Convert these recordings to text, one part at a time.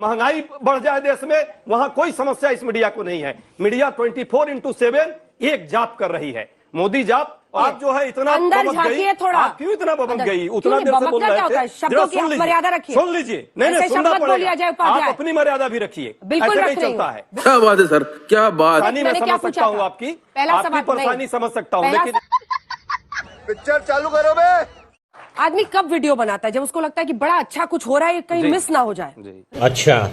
महंगाई बढ़ जाए देश में, वहां कोई समस्या इस मीडिया को नहीं है। मीडिया 24/7 एक जाप कर रही है, मोदी जाप। आप जो है इतना अंदर झांकिए थोड़ा, आप क्यों इतना बबक गई? उतना देर से बोल रहे थे, शब्दों की मर्यादा रखिए, सुन लीजिए। नहीं सुनना पड़ेगा, आप अपनी मर्यादा भी रखिए, बिल्कुल ऐसे नहीं चलता है। क्या बात है सर, क्या बात। मैं समझ सकता हूँ आपकी परेशानी समझ सकता हूँ, लेकिन पिक्चर चालू करो बे। आदमी कब वीडियो बनाता है? जब उसको लगता है कि बड़ा अच्छा कुछ हो रहा है, कहीं मिस ना हो जाए। अच्छा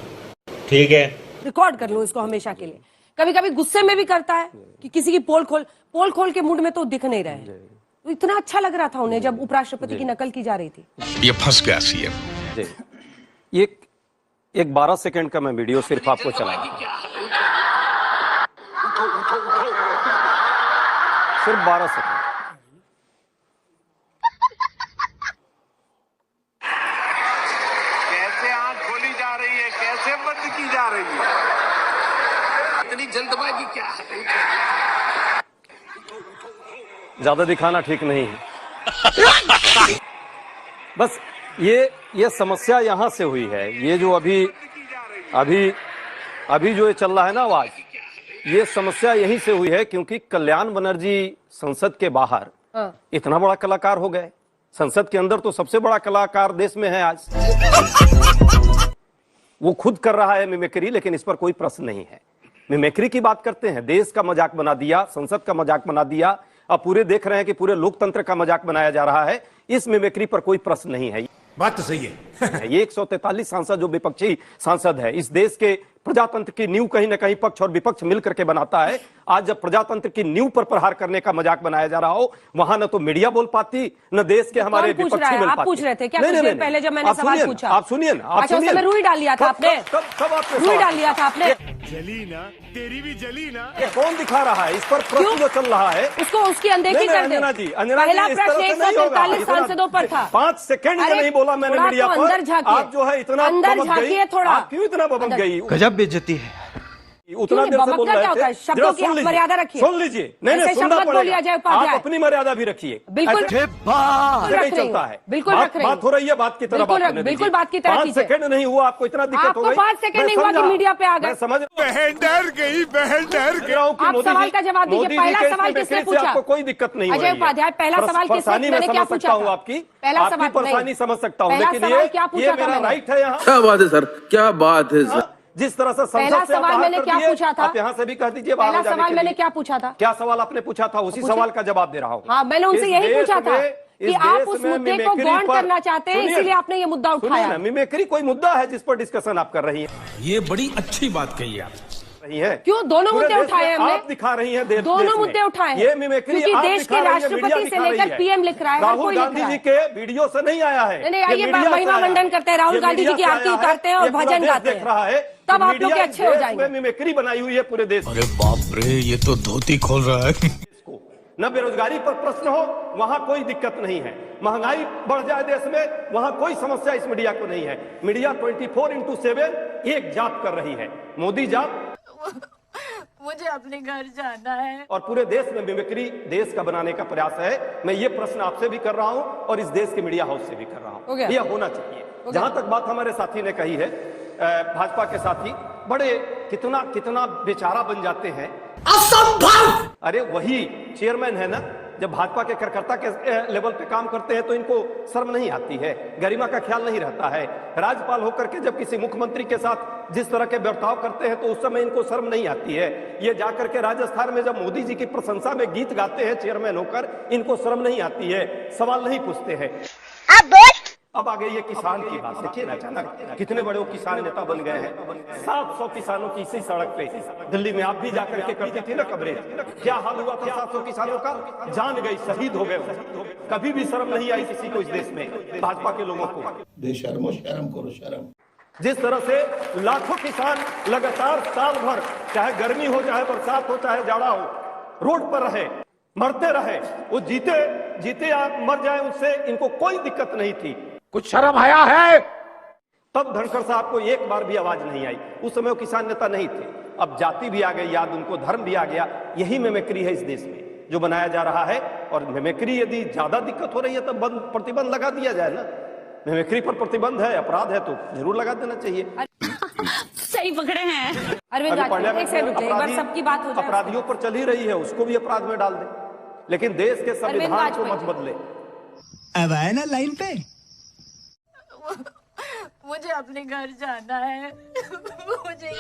ठीक है, रिकॉर्ड कर लूं इसको हमेशा के लिए। कभी कभी गुस्से में भी करता है कि किसी की पोल खोल के मूड में तो दिख नहीं रहे हैं। तो इतना अच्छा लग रहा था उन्हें जब उपराष्ट्रपति की नकल की जा रही थी। ये फंस गया सीएम। एक 12 सेकंड का मैं वीडियो सिर्फ आपको चलाऊंगा, सिर्फ 12 सेकंड। कैसे आंख खोली जा रही है, कैसे बंद की जा रही है, इतनी जल्दबाजी क्या है? ज्यादा दिखाना ठीक नहीं है। बस ये समस्या यहां से हुई है। ये जो अभी जो ये चल रहा है ना आवाज, ये समस्या यहीं से हुई है क्योंकि कल्याण बनर्जी संसद के बाहर इतना बड़ा कलाकार हो गए। संसद के अंदर तो सबसे बड़ा कलाकार देश में है आज। वो खुद कर रहा है मिमिक्री, लेकिन इस पर कोई प्रश्न नहीं है। मिमिक्री की बात करते हैं, देश का मजाक बना दिया, संसद का मजाक बना दिया। अब पूरे देख रहे हैं कि पूरे लोकतंत्र का मजाक बनाया जा रहा है। इस मिमिक्री पर कोई प्रश्न नहीं है। बात तो सही है। ये 143 सांसद जो विपक्षी सांसद है, इस देश के प्रजातंत्र की नींव कहीं ना कहीं पक्ष और विपक्ष मिलकर के बनाता है। आज जब प्रजातंत्र की नींव पर प्रहार करने का मजाक बनाया जा रहा हो, वहां न तो मीडिया बोल पाती, न देश के हमारे विपक्षी मिल पाते। आप पूछ रहे थे क्या कुछ देर पहले जब मैंने सवाल पूछा? आप सुनिए ना, आप सुनिए। रुई डाल लिया था आपने, रुई डाल लिया था आपने। जली ना, तेरी भी जली ना। कौन दिखा रहा है? इस पर प्रश्न जो चल रहा है उसको उसकी अनदेखी कर दे। अंजना जी, पहला प्रश्न 143 सांसदों पर था। 5 सेकंड का नहीं बोला मैंने मीडिया पर। आप जो है इतना अंदर झांकिए थोड़ा। आप क्यों इतना बबक गई? गजब बेइज्जती है। उतना देर से बोल रहे थे, शब्दों की मर्यादा रखिए, सुन लीजिए। नहीं सुनना पड़ेगा, आप अपनी मर्यादा भी रखिए। बिल्कुल नहीं चलता है। बिल्कुल रख रही, बात हो रही है, बात की तरह बिल्कुल बात की तरह। 5 सेकंड नहीं हुआ, आपको इतना दिक्कत हो गई। 5 सेकंड नहीं हुआ कि मीडिया पे आ गए। समझ बहन डर गई, बहन डर गई। आप सवाल का जवाब दीजिए। पहला सवाल किसने पूछा? आपको कोई दिक्कत नहीं। अजय उपाध्याय, पहला सवाल किसने? मैंने क्या पूछा था? आपकी पहला सवाल परेशानी समझ सकता हूँ, लेकिन ये मेरा राइट है यहाँ। क्या बात है सर, क्या बात है सर। जिस तरह से पहला सवाल मैंने क्या पूछा था? आप यहाँ से भी कह दीजिए। पहला सवाल मैंने क्या पूछा था? क्या सवाल आपने पूछा था? उसी सवाल का जवाब दे रहा हूँ। हाँ, मैंने उनसे यही पूछा था कि आप उस मुद्दे को गौण करना चाहते हैं, इसीलिए आपने ये मुद्दा उठाया। मिमिक्री कोई मुद्दा है जिस पर डिस्कशन आप कर रही हैं? ये बड़ी अच्छी बात कही आप। क्यों दोनों मुद्दे उठाए हमने? आप दिखा रही हैं दोनों मुद्दे उठाए। ये मिमिक्री क्योंकि देश के राष्ट्रपति से लेकर पीएम लिख रहा है, राहुल गांधी जी के वीडियो से नहीं आया है। नहीं, आइए महिमा मंडन करते हैं, राहुल गांधी जी की आरती उतारते हैं और भजन गाते हैं, तब आप लोग अच्छे हो जाएंगे। मिमिक्री बनाई हुई है पूरे देश में। अरे बाप रे, ये तो धोती खोल रहा है। न बेरोजगारी पर प्रश्न हो, वहां कोई दिक्कत नहीं है। महंगाई बढ़ जाए देश में, वहां कोई समस्या इस मीडिया को नहीं है। मीडिया 24/7 एक जाप कर रही है, मोदी जाप। मुझे अपने घर जाना है। और पूरे देश में मिमिक्री देश का बनाने का प्रयास है। मैं ये प्रश्न आपसे भी कर रहा हूं और इस देश के मीडिया हाउस से भी कर रहा हूं। यह होना चाहिए। जहां तक बात हमारे साथी ने कही है, भाजपा के साथी बड़े कितना बेचारा बन जाते हैं। असंभव। अरे वही चेयरमैन है ना, जब भाजपा के कार्यकर्ता के लेवल पे काम करते हैं तो इनको शर्म नहीं आती है, गरिमा का ख्याल नहीं रहता है। राज्यपाल होकर के जब किसी मुख्यमंत्री के साथ जिस तरह के बर्ताव करते हैं तो उस समय इनको शर्म नहीं आती है। ये जाकर के राजस्थान में जब मोदी जी की प्रशंसा में गीत गाते हैं चेयरमैन होकर, इनको शर्म नहीं आती है, सवाल नहीं पूछते हैं। अब आ गई ये किसान की बात। देखिए ना, अचानक कितने बड़े किसान नेता बन गए हैं। 700 किसानों की इसी सड़क पे दिल्ली में आप भी जाकर के करती थी ना कवरेज। क्या हाल हुआ था 700 किसानों का? जान गई, शहीद हो गए। कभी भी शर्म नहीं आई किसी को इस देश में, भाजपा के लोगों को। बेशर्मो, शर्म करो शर्म। जिस तरह से लाखों किसान लगातार साल भर, चाहे गर्मी हो, चाहे बरसात हो, चाहे जाड़ा हो, रोड पर रहे, मरते रहे। वो जीते या मर जाए, उससे इनको कोई दिक्कत नहीं थी। कुछ शर्म आया है? तब धनखड़ साहब को एक बार भी आवाज नहीं आई। उस समय वो किसान नेता नहीं थे। अब जाति भी आ गई याद, उनको धर्म भी आ गया। यही मिमिक्री है इस देश में जो बनाया जा रहा है। और मिमिक्री यदि ज्यादा दिक्कत हो रही है तब प्रतिबंध लगा दिया जाए ना। मिमिक्री पर प्रतिबंध है, अपराध है तो जरूर लगा देना चाहिए। सही पकड़े हैं। अरविंद अभी राजपूत, एक पार्लियामेंट सेकंड में रुकिए, एक बार सबकी बात हो जाए। अपराधियों पर चल ही रही है, उसको भी अपराध में डाल दे, लेकिन देश के संविधान को मत बदले। अब आए ना लाइन पे। मुझे अपने घर जाना है। मुझे